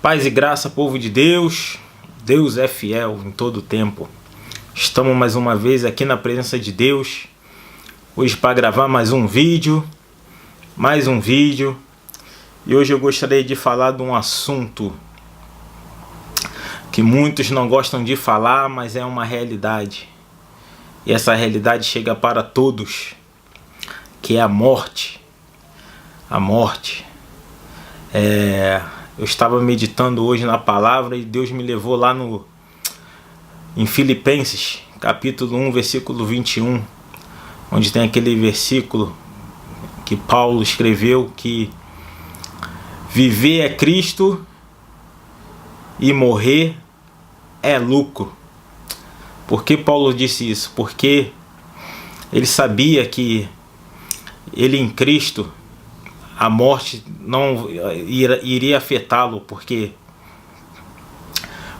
Paz e graça, povo de Deus. Deus é fiel em todo o tempo. Estamos mais uma vez aqui na presença de Deus. Hoje para gravar mais um vídeo. E hoje eu gostaria de falar de um assunto que muitos não gostam de falar, mas é uma realidade. E essa realidade chega para todos, que é a morte. A morte. Eu estava meditando hoje na palavra e Deus me levou lá em Filipenses, capítulo 1, versículo 21, onde tem aquele versículo que Paulo escreveu que viver é Cristo e morrer é lucro. Por que Paulo disse isso? Porque ele sabia que ele em Cristo, a morte não iria afetá-lo, porque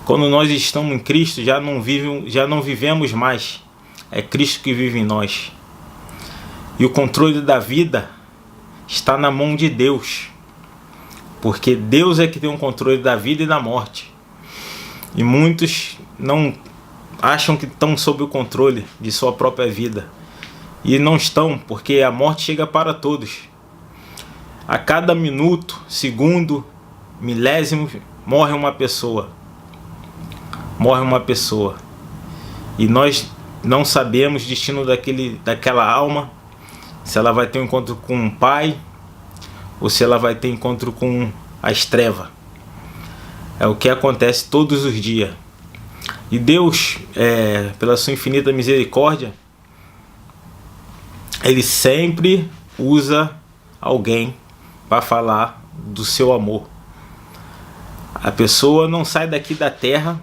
quando nós estamos em Cristo já não vivemos mais, é Cristo que vive em nós. E o controle da vida está na mão de Deus, porque Deus é que tem o controle da vida e da morte. E muitos não acham que estão sob o controle de sua própria vida, e não estão, porque a morte chega para todos. A cada minuto, segundo, milésimo, morre uma pessoa. E nós não sabemos o destino daquela alma, se ela vai ter um encontro com o Pai, ou se ela vai ter encontro com as trevas. É o que acontece todos os dias. E Deus, pela sua infinita misericórdia, Ele sempre usa alguém para falar do seu amor. A pessoa não sai daqui da terra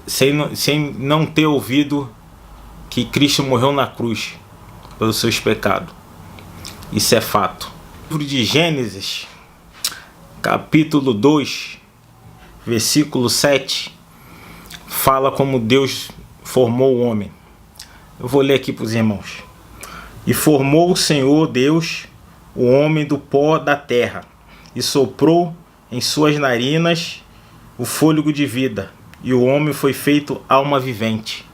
sem não ter ouvido que Cristo morreu na cruz pelos seus pecados. Isso é fato. O livro de Gênesis, capítulo 2, versículo 7, fala como Deus formou o homem. Eu vou ler aqui para os irmãos. E formou o Senhor Deus o homem do pó da terra, e soprou em suas narinas o fôlego de vida, e o homem foi feito alma vivente.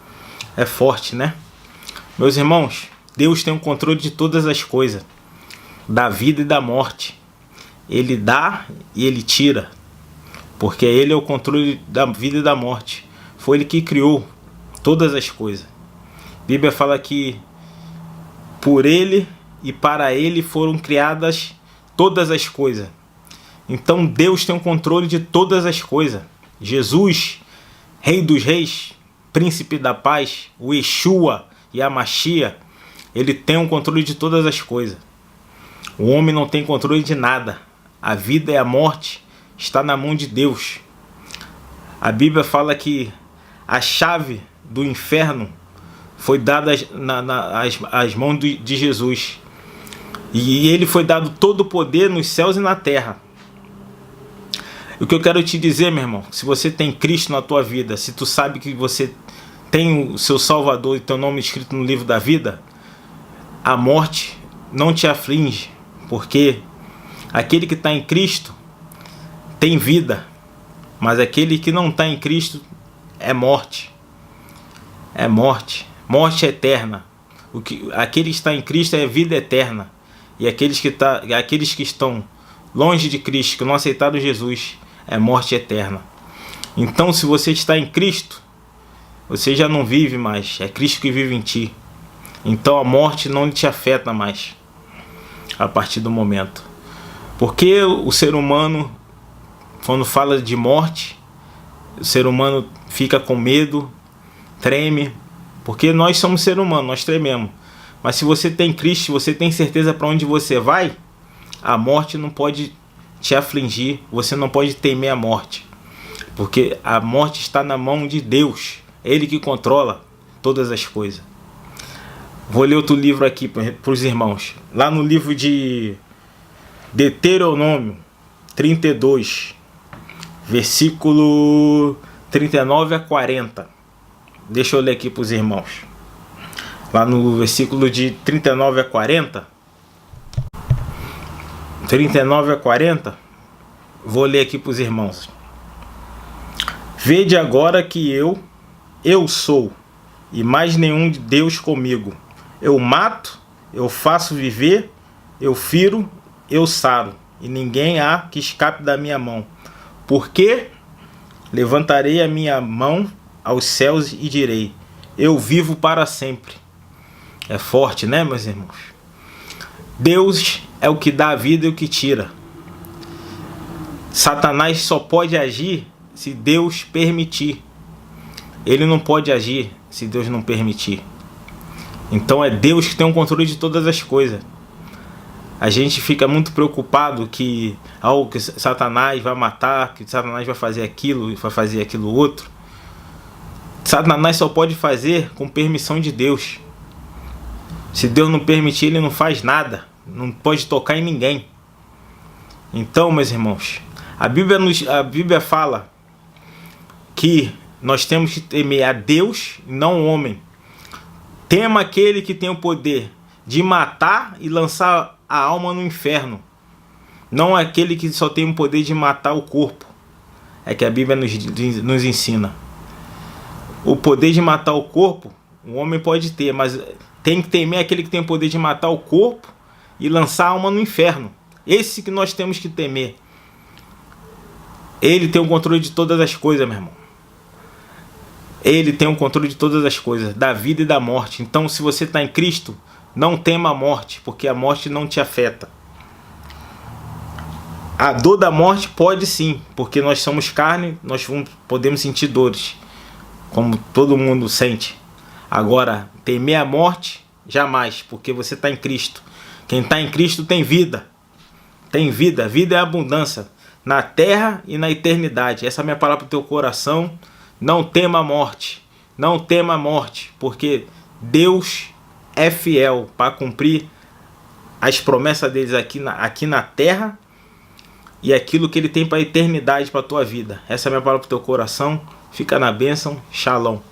É forte, né? Meus irmãos, Deus tem o controle de todas as coisas, da vida e da morte. Ele dá e Ele tira, porque Ele é o controle da vida e da morte. Foi Ele que criou todas as coisas. A Bíblia fala que por Ele e para Ele foram criadas todas as coisas. Então Deus tem o controle de todas as coisas. Jesus, Rei dos Reis, Príncipe da Paz, o Yeshua e a Machia, Ele tem o controle de todas as coisas. O homem não tem controle de nada. A vida e a morte está na mão de Deus. A Bíblia fala que a chave do inferno foi dada às mãos de Jesus. E Ele foi dado todo o poder nos céus e na terra. O que eu quero te dizer, meu irmão, se você tem Cristo na tua vida, se tu sabe que você tem o seu Salvador e teu nome escrito no livro da vida, a morte não te aflige, porque aquele que está em Cristo tem vida, mas aquele que não está em Cristo é morte. É morte. Morte eterna. Aquele que está em Cristo é vida eterna. E aqueles que estão longe de Cristo, que não aceitaram Jesus, é morte eterna. Então, se você está em Cristo, você já não vive mais. É Cristo que vive em ti. Então a morte não te afeta mais a partir do momento. Porque o ser humano, quando fala de morte, o ser humano fica com medo, treme, porque nós somos ser humanos, nós trememos. Mas se você tem Cristo, você tem certeza para onde você vai, a morte não pode te afligir, você não pode temer a morte, porque a morte está na mão de Deus, é Ele que controla todas as coisas. Vou ler outro livro aqui para os irmãos, lá no livro de Deuteronômio 32, versículo 39 a 40. Deixa eu ler aqui para os irmãos. Lá no versículo de 39 a 40, Vou ler aqui para os irmãos. Vede agora que eu sou, e mais nenhum de Deus comigo. Eu mato, eu faço viver, eu firo, eu saro, e ninguém há que escape da minha mão. Porque levantarei a minha mão aos céus e direi: eu vivo para sempre. É forte, né, meus irmãos? Deus é o que dá a vida e o que tira. Satanás só pode agir se Deus permitir. Ele não pode agir se Deus não permitir. Então é Deus que tem o controle de todas as coisas. A gente fica muito preocupado que Satanás vai matar, que Satanás vai fazer aquilo, vai fazer aquilo outro. Satanás só pode fazer com permissão de Deus. Se Deus não permitir, ele não faz nada. Não pode tocar em ninguém. Então, meus irmãos, a Bíblia fala que nós temos que temer a Deus e não o homem. Tema aquele que tem o poder de matar e lançar a alma no inferno. Não aquele que só tem o poder de matar o corpo. É que a Bíblia nos ensina. O poder de matar o corpo, o homem pode ter, mas tem que temer aquele que tem o poder de matar o corpo e lançar a alma no inferno. Esse que nós temos que temer. Ele tem o controle de todas as coisas, meu irmão. Ele tem o controle de todas as coisas, da vida e da morte. Então, se você está em Cristo, não tema a morte, porque a morte não te afeta. A dor da morte pode sim, porque nós somos carne, nós podemos sentir dores, como todo mundo sente. Agora, temer a morte, jamais, porque você está em Cristo. Quem está em Cristo tem vida. Tem vida. Vida é abundância, na terra e na eternidade. Essa é a minha palavra para o teu coração. Não tema a morte. Não tema a morte, porque Deus é fiel para cumprir as promessas deles aqui na terra e aquilo que ele tem para a eternidade, para a tua vida. Essa é a minha palavra para o teu coração. Fica na bênção. Shalom.